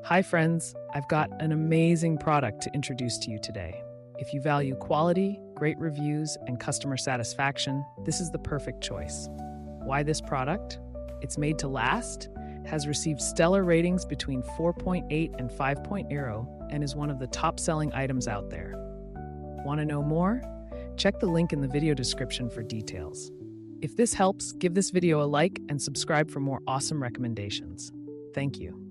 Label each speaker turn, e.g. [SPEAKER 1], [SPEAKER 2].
[SPEAKER 1] Hi friends, I've got an amazing product to introduce to you today. If you value quality, great reviews, and customer satisfaction, this is the perfect choice. Why this product? It's made to last, has received stellar ratings between 4.8 and 5.0, and is one of the top-selling items out there. Want to know more? Check the link in the video description for details. If this helps, give this video a like and subscribe for more awesome recommendations. Thank you.